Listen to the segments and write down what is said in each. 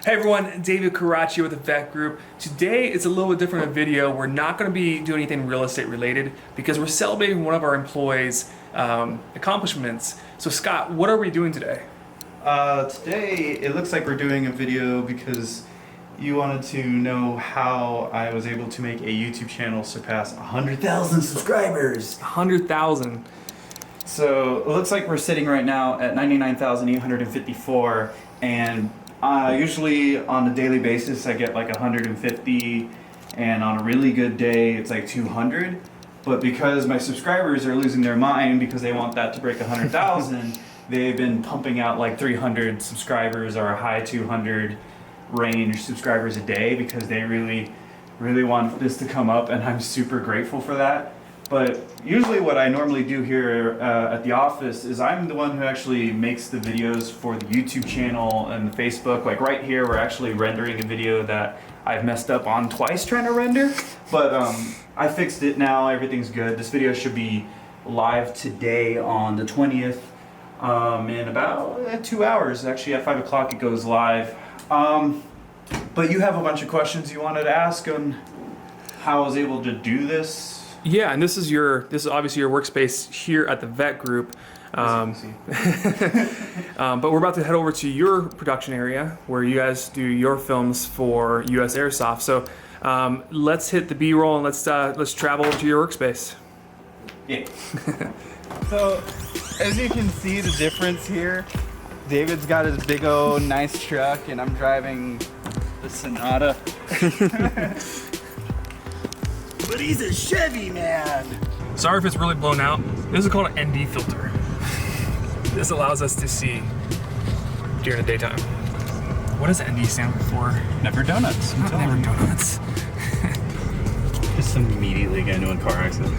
Hey everyone, David Caracci with the Vet Group. Today it's a little bit different video. We're not going to be doing anything real estate related because we're celebrating one of our employees' accomplishments. So Scott, what are we doing today? Today it looks like we're doing a video because you wanted to know how I was able to make a YouTube channel surpass 100,000 subscribers. 100,000. So it looks like we're sitting right now at 99,854, and usually on a daily basis I get like 150, and on a really good day it's like 200. But because my subscribers are losing their mind because they want that to break 100,000, they've been pumping out like 300 subscribers or a high 200 range subscribers a day because they really want this to come up, and I'm super grateful for that. But usually what I normally do here at the office is I'm the one who actually makes the videos for the YouTube channel and the Facebook. Like right here, we're actually rendering a video that I've messed up on twice trying to render. But I fixed it now, everything's good. This video should be live today on the 20th in about 2 hours. Actually at 5 o'clock it goes live. But you have a bunch of questions you wanted to ask on how I was able to do this. Yeah, and this is obviously your workspace here at the Vet Group. But we're about to head over to your production area where you guys do your films for USAirsoft. So let's hit the B-roll and let's travel over to your workspace. Yeah. So as you can see the difference here, David's got his big old nice truck and I'm driving the Sonata. But he's a Chevy man. Sorry if it's really blown out. This is called an ND filter. This allows us to see during the daytime. What does ND stand for? Never donuts. Never donuts. Just immediately get into a car accident.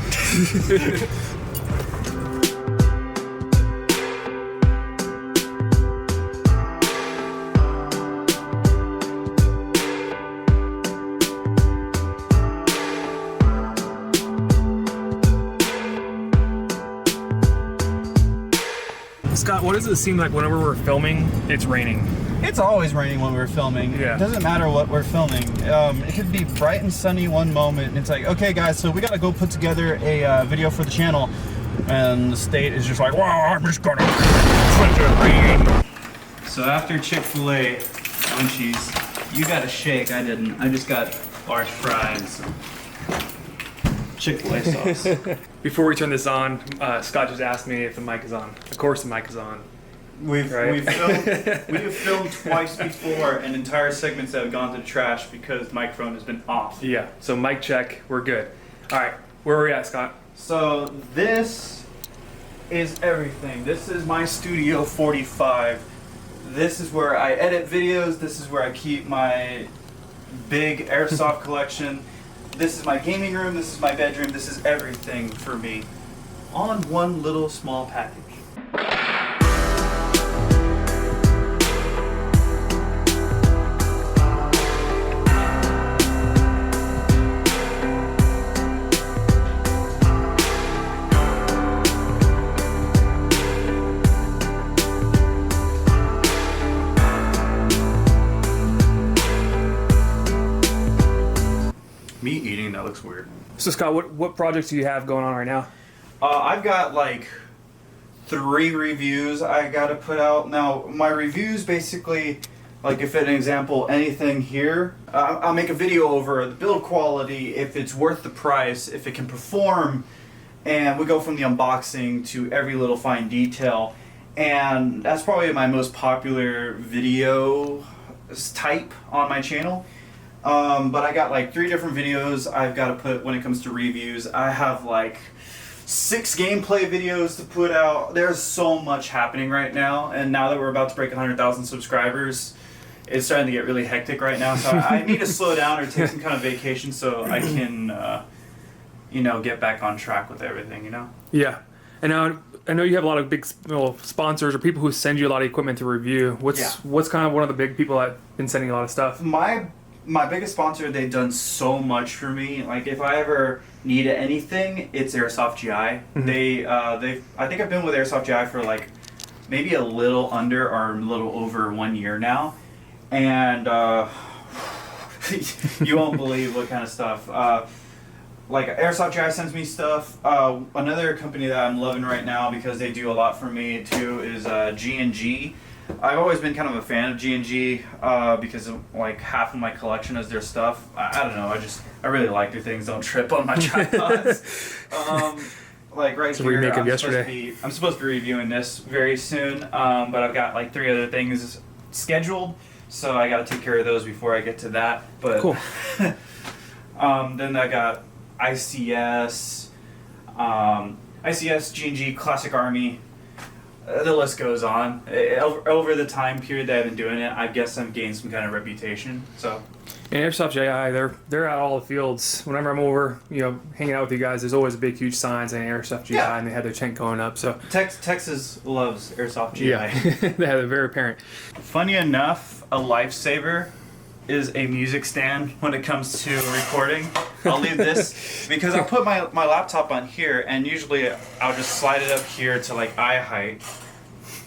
Scott, what does it seem like whenever we're filming, it's raining? It's always raining when we're filming. Yeah. It doesn't matter what we're filming. It could be bright and sunny one moment, and it's like, okay guys, so we gotta go put together a video for the channel. And the state is just like, well, I'm just gonna put it rain. So after Chick-fil-A munchies, you got a shake, I didn't. I just got large fries. Chick-fil-A sauce. Before we turn this on, Scott just asked me if the mic is on. Of course the mic is on. We've Right? filmed twice before, and entire segments that have gone to the trash because the microphone has been off. Yeah, so mic check, we're good. All right, where are we at, Scott? So this is everything. This is my Studio 45. This is where I edit videos. This is where I keep my big airsoft collection. This is my gaming room, this is my bedroom, this is everything for me. All in one little small package. Me eating, that looks weird. So Scott, what projects do you have going on right now? I've got like 3 reviews I gotta put out. Now, my reviews basically, like if an example, anything here, I'll make a video over the build quality, if it's worth the price, if it can perform, and we go from the unboxing to every little fine detail. And that's probably my most popular video type on my channel. But I got like 3 different videos I've got to put when it comes to reviews. I have like 6 gameplay videos to put out. There's so much happening right now, and now that we're about to break 100,000 subscribers, it's starting to get really hectic right now. So I need to slow down or take some kind of vacation so I can, you know, get back on track with everything, you know? Yeah, and now I know you have a lot of big sponsors or people who send you a lot of equipment to review. What's kind of one of the big people that have been sending a lot of stuff? My biggest sponsor, they've done so much for me. Like if I ever need anything, it's Airsoft GI. Mm-hmm. I think I've been with Airsoft GI for like maybe a little under or a little over 1 year now, and you won't believe what kind of stuff. Like Airsoft DJi sends me stuff. Another company that I'm loving right now because they do a lot for me too is G&G. I've always been kind of a fan of G&G because of, like, half of my collection is their stuff. I don't know. I really like their things. Don't trip on my tripods. Like right here, remake of yesterday. I'm supposed to be reviewing this very soon, but I've got like 3 other things scheduled, so I got to take care of those before I get to that. But cool. Then I got ICS, G&G, Classic Army. The list goes on. Over the time period that I've been doing it, I guess I've gained some kind of reputation. So, and Airsoft DJi, they're at all the fields. Whenever I'm over, hanging out with you guys, there's always a big, huge sign saying Airsoft DJi, and they had their tent going up. So Texas loves Airsoft DJi. Yeah, they're very apparent. Funny enough, a lifesaver is a music stand when it comes to recording. I'll leave this because I'll put my laptop on here, and usually I'll just slide it up here to like eye height.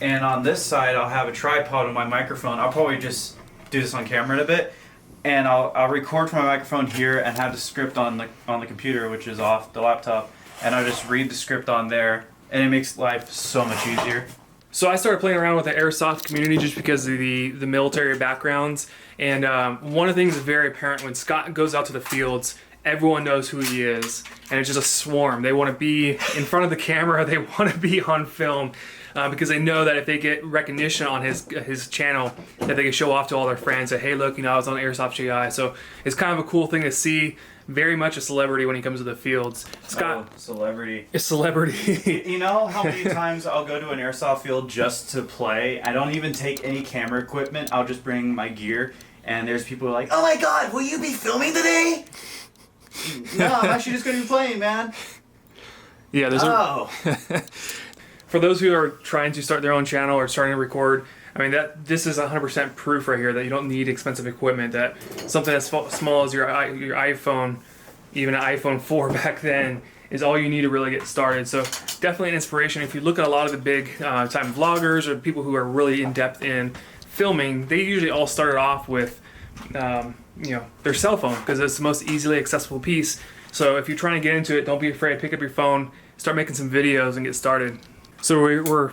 And on this side, I'll have a tripod on my microphone. I'll probably just do this on camera in a bit, and I'll record from my microphone here and have the script on the computer, which is off the laptop, and I'll just read the script on there, and it makes life so much easier. So I started playing around with the airsoft community just because of the military backgrounds, and one of the things that's very apparent when Scott goes out to the fields, everyone knows who he is, and it's just a swarm. They want to be in front of the camera, they want to be on film, because they know that if they get recognition on his channel, that they can show off to all their friends, say, hey look, I was on Airsoft DJi. So it's kind of a cool thing to see. Very much a celebrity when he comes to the fields. Scott, celebrity. A celebrity. You know how many times I'll go to an airsoft field just to play? I don't even take any camera equipment. I'll just bring my gear, and there's people who are like, oh my god, will you be filming today? No, I'm actually just going to be playing, man. Yeah, there's For those who are trying to start their own channel or starting to record, I mean, this is 100% proof right here that you don't need expensive equipment, that something as small as your iPhone, even an iPhone 4 back then, is all you need to really get started. So definitely an inspiration. If you look at a lot of the big time vloggers or people who are really in-depth in filming, they usually all started off with their cell phone because it's the most easily accessible piece. So if you're trying to get into it, don't be afraid. Pick up your phone, start making some videos, and get started. So we're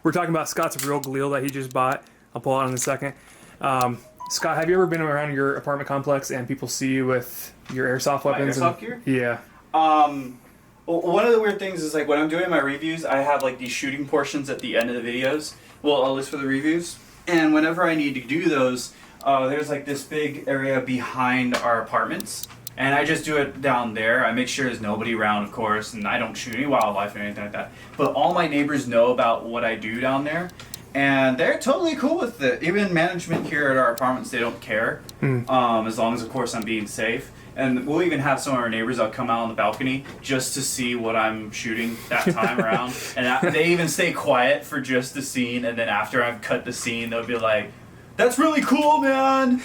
we're talking about Scott's real Galil that he just bought. I'll pull it out in a second. Scott, have you ever been around your apartment complex and people see you with your airsoft weapons? My airsoft gear? Yeah. One of the weird things is like when I'm doing my reviews, I have like these shooting portions at the end of the videos. Well, at least for the reviews. And whenever I need to do those, there's like this big area behind our apartments. And I just do it down there. I make sure there's nobody around, of course, and I don't shoot any wildlife or anything like that. But all my neighbors know about what I do down there, and they're totally cool with it. Even management here at our apartments, they don't care, as long as, of course, I'm being safe. And we'll even have some of our neighbors that'll come out on the balcony just to see what I'm shooting that time around. And they even stay quiet for just the scene, and then after I've cut the scene, they'll be like, "That's really cool, man!"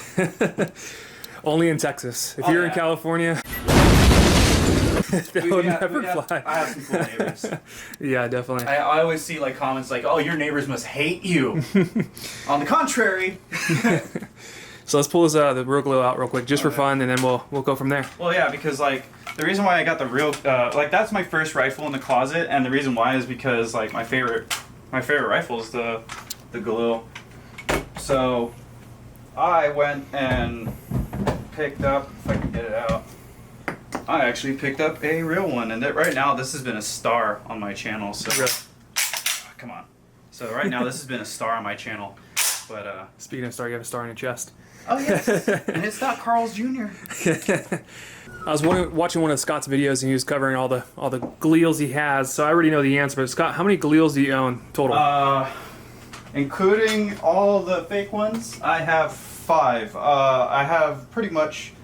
Only in Texas. If you're in California, that would never fly. I have some cool neighbors. Yeah, definitely. I always see like comments like, "Oh, your neighbors must hate you." On the contrary. So let's pull this the real Galil out real quick, just for fun, and then we'll go from there. Well, yeah, because like the reason why I got the real like that's my first rifle in the closet, and the reason why is because like my favorite rifle is the Galil. So I went and picked up, if I can get it out, I actually picked up a real one, and right now this has been a star on my channel. So come on. So right now this has been a star on my channel. But speaking of star, you have a star on your chest. Oh yes, and it's not Carl's Jr. I was watching one of Scott's videos, and he was covering all the Galils he has. So I already know the answer. But Scott, how many Galils do you own total? Including all the fake ones, I have 5. I have pretty much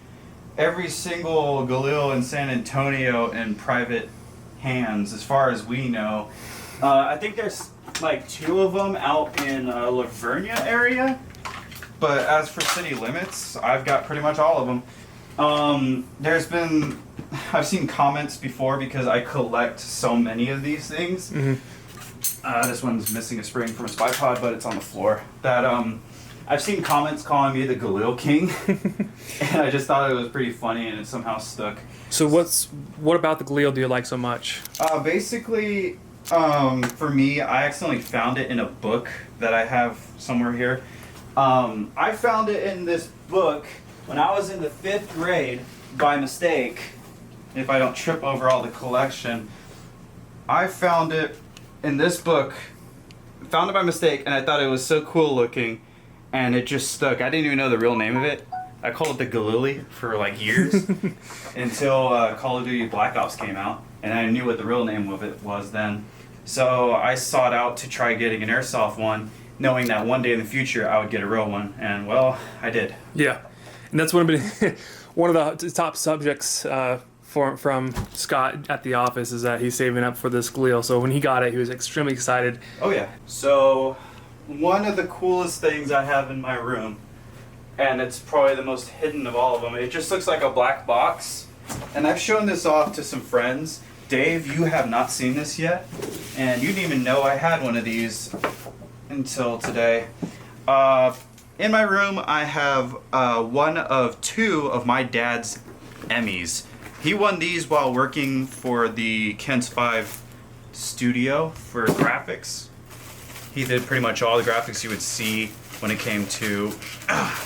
every single Galil in San Antonio in private hands, as far as we know. I think there's like 2 of them out in La Vernia area, but as for city limits, I've got pretty much all of them. I've seen comments before because I collect so many of these things. This one's missing a spring from a spy pod, but it's on the floor. That I've seen comments calling me the Galil King, and I just thought it was pretty funny, and it somehow stuck. So what about the Galil do you like so much? Basically, for me, I accidentally found it in a book that I have somewhere here. I found it in this book when I was in the 5th grade by mistake. If I don't trip over all the collection, I found it in this book. Found it by mistake, and I thought it was so cool looking, and it just stuck. I didn't even know the real name of it. I called it the Galili for like years until Call of Duty Black Ops came out, and I knew what the real name of it was then. So I sought out to try getting an airsoft one, knowing that one day in the future I would get a real one, and well, I did. Yeah, and that's one of the top subjects from Scott at the office is that he's saving up for this Galil. So when he got it, he was extremely excited. Oh yeah. So one of the coolest things I have in my room, and it's probably the most hidden of all of them, it just looks like a black box. And I've shown this off to some friends. Dave, you have not seen this yet, and you didn't even know I had one of these until today. In my room, I have one of 2 of my dad's Emmys. He won these while working for the Kent's 5 studio for graphics. He did pretty much all the graphics you would see when it came to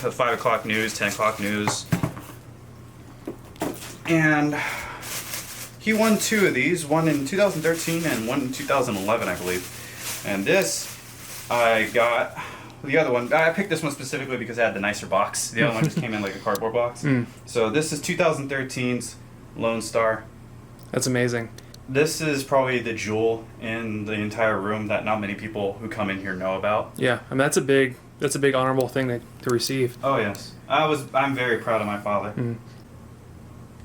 the 5 o'clock news, 10 o'clock news. And he won 2 of these, one in 2013 and one in 2011, I believe. And this, I got, the other one, I picked this one specifically because it had the nicer box. The other one just came in like a cardboard box. So this is 2013's Lone Star. That's amazing. This is probably the jewel in the entire room that not many people who come in here know about. Yeah, I mean that's a big honorable thing to receive. Oh yes, I'm very proud of my father.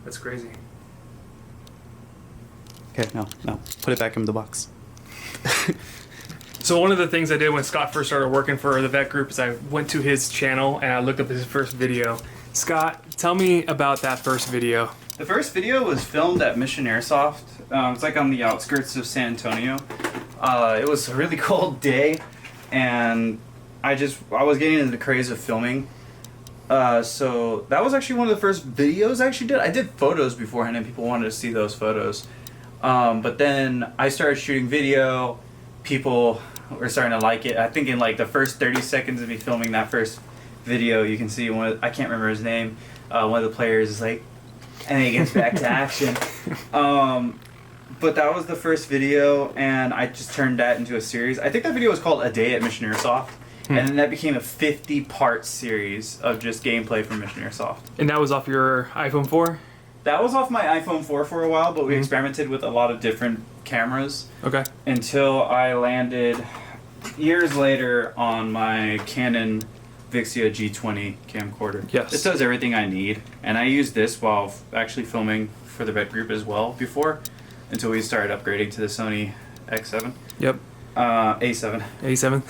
That's crazy. Okay, no, put it back in the box. So one of the things I did when Scott first started working for the vet group is I went to his channel and I looked up his first video. Scott, tell me about that first video. The first video was filmed at Mission Airsoft. It's like on the outskirts of San Antonio. It was a really cold day, and I was getting into the craze of filming. So that was actually one of the first videos I actually did. I did photos beforehand, and people wanted to see those photos. But then I started shooting video. People were starting to like it. I think in like the first 30 seconds of me filming that first video, you can see I can't remember his name. One of the players is like, and then he gets back to action. But that was the first video, and I just turned that into a series. I think that video was called A Day at Mission Airsoft, and then that became a 50-part series of just gameplay from Mission Airsoft. And that was off your iPhone 4? That was off my iPhone 4 for a while, but we experimented with a lot of different cameras. Okay. Until I landed years later on my Canon Vixia G20 camcorder. Yes. This does everything I need, and I used this while actually filming for the vet group as well before, until we started upgrading to the Sony X7. Yep. A7. A7.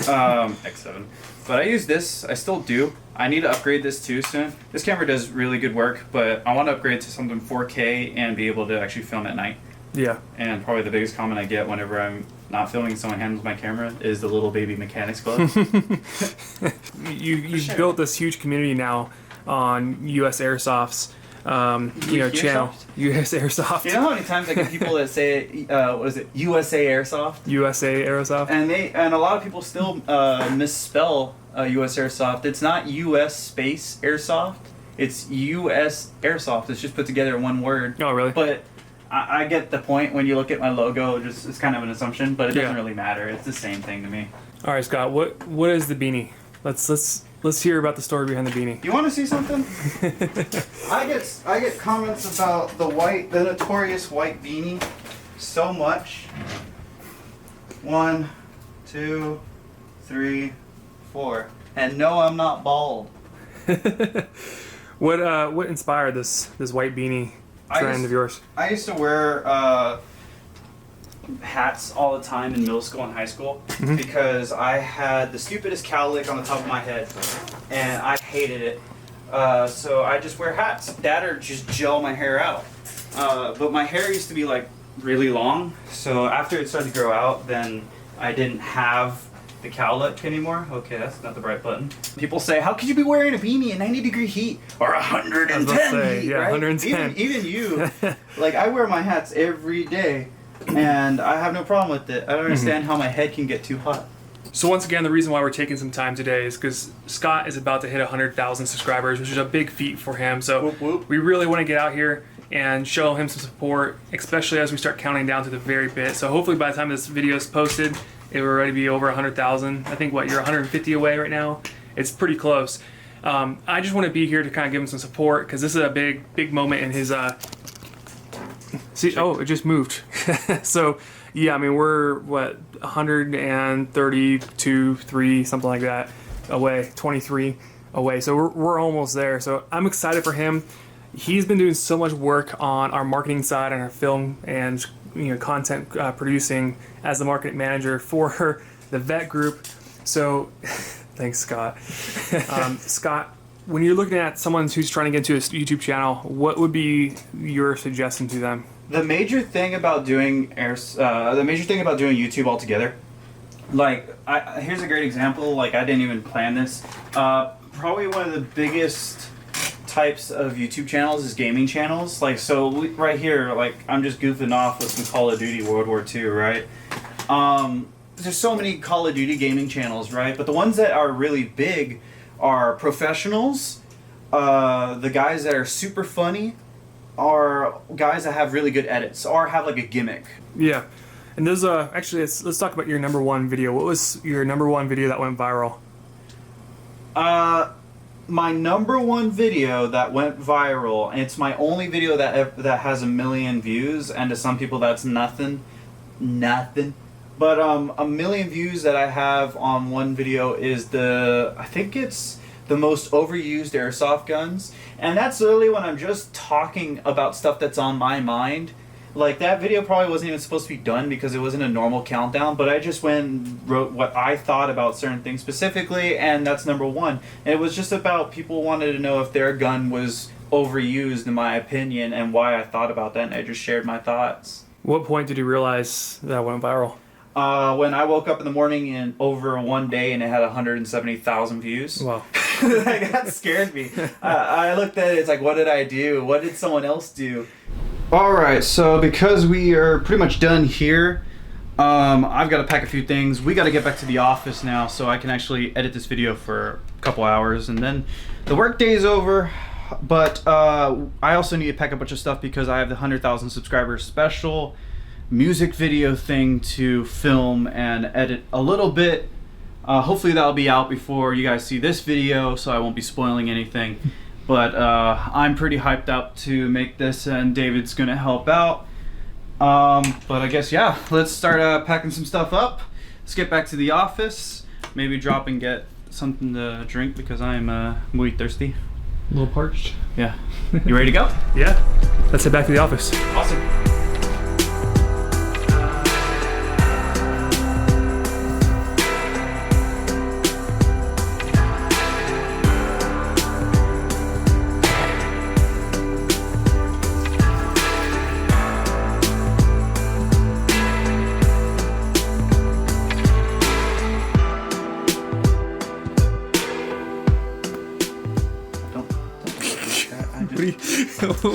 X7. But I use this. I still do. I need to upgrade this too soon. This camera does really good work, but I want to upgrade to something 4K and be able to actually film at night. Yeah. And probably the biggest comment I get whenever I'm not filming and someone handles my camera is the little baby mechanics glove. You've built this huge community now on USAirsoft's channel. USAirsoft. You know how many times I get people that say, what is it, USAirsoft? USAirsoft. And a lot of people still misspell USAirsoft. It's not US space airsoft. It's US Airsoft. It's just put together in one word. Oh, really? But I get the point when you look at my logo. It's kind of an assumption, but it doesn't really matter. It's the same thing to me. All right, Scott. What is the beanie? Let's hear about the story behind the beanie. You want to see something? I get comments about the notorious white beanie so much. 1, 2, 3, 4, and no, I'm not bald. What inspired this white beanie trend of yours? I used to wear hats all the time in middle school and high school because I had the stupidest cowlick on the top of my head, and I hated it. So I just wear hats that or just gel my hair out. But my hair used to be like really long, so after it started to grow out, then I didn't have the cowlick anymore. Okay, that's not the right button. People say, how could you be wearing a beanie in 90-degree heat or 110 heat, yeah, right? 110. Even you. Like, I wear my hats every day, and I have no problem with it. I don't understand how my head can get too hot. So once again, the reason why we're taking some time today is because Scott is about to hit 100,000 subscribers, which is a big feat for him. So Whoop, whoop. we really want to get out here and show him some support, especially as we start counting down to the very bit. So hopefully by the time this video is posted, it will already be over 100,000. I think, what, you're 150 away right now? It's pretty close. I just want to be here to kind of give him some support because this is a big moment in his... See, oh, it just moved. So, yeah, I mean, we're, what, 132, 3, something like that away, 23 away. So we're almost there. So I'm excited for him. He's been doing so much work on our marketing side and our film and content producing as the marketing manager for the vet group. So thanks, Scott. Scott, when you're looking at someone who's trying to get into a YouTube channel, what would be your suggestion to them? The major thing about doing YouTube altogether, like, here's a great example. Like, I didn't even plan this. Probably one of the biggest types of YouTube channels is gaming channels. Like, so right here, like, I'm just goofing off with some Call of Duty World War II, right? There's so many Call of Duty gaming channels, right? But the ones that are really big are professionals, the guys that are super funny, are guys that have really good edits or have like a gimmick. Yeah, and there's actually let's talk about your number one video. What was your number one video that went viral? My number one video that went viral, and it's my only video that has 1 million views, and to some people that's nothing. But 1 million views that I have on one video is I think it's the most overused airsoft guns, and that's literally when I'm just talking about stuff that's on my mind. Like, that video probably wasn't even supposed to be done because it wasn't a normal countdown, but I just went and wrote what I thought about certain things specifically, and that's number one. And it was just about people wanted to know if their gun was overused, in my opinion, and why I thought about that, and I just shared my thoughts. What point did you realize that went viral? When I woke up in the morning and over one day and it had 170,000 views. Wow. Like, that scared me. I looked at it, it's like, what did I do? What did someone else do? Alright, so because we are pretty much done here, I've got to pack a few things. We got to get back to the office now so I can actually edit this video for a couple hours, and then the work day is over. But I also need to pack a bunch of stuff because I have the 100,000 subscribers special music video thing to film and edit a little bit. Hopefully that'll be out before you guys see this video, so I won't be spoiling anything. But I'm pretty hyped up to make this, and David's gonna help out. But I guess, yeah, let's start packing some stuff up. Let's get back to the office. Maybe drop and get something to drink because I'm muy thirsty. A little parched. Yeah. You ready to go? Yeah. Let's head back to the office. Awesome.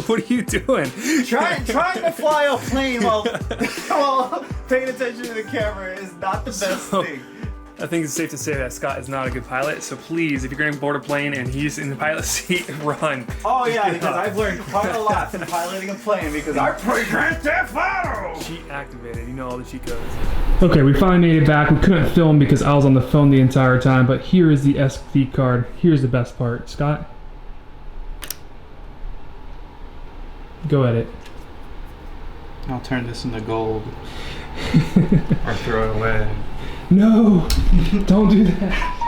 What are you doing? Trying to fly a plane while paying attention to the camera is not the best thing. I think it's safe to say that Scott is not a good pilot, so please, if you're going to board a plane and he's in the pilot seat, run. Oh yeah, because I've learned quite a lot from piloting a plane because I play Grand Theft Auto! Cheat activated, you know all the cheat codes. Okay, we finally made it back. We couldn't film because I was on the phone the entire time, but here is the SD card. Here's the best part. Scott? Go at it. I'll turn this into gold. Or throw it away. No! Don't do that.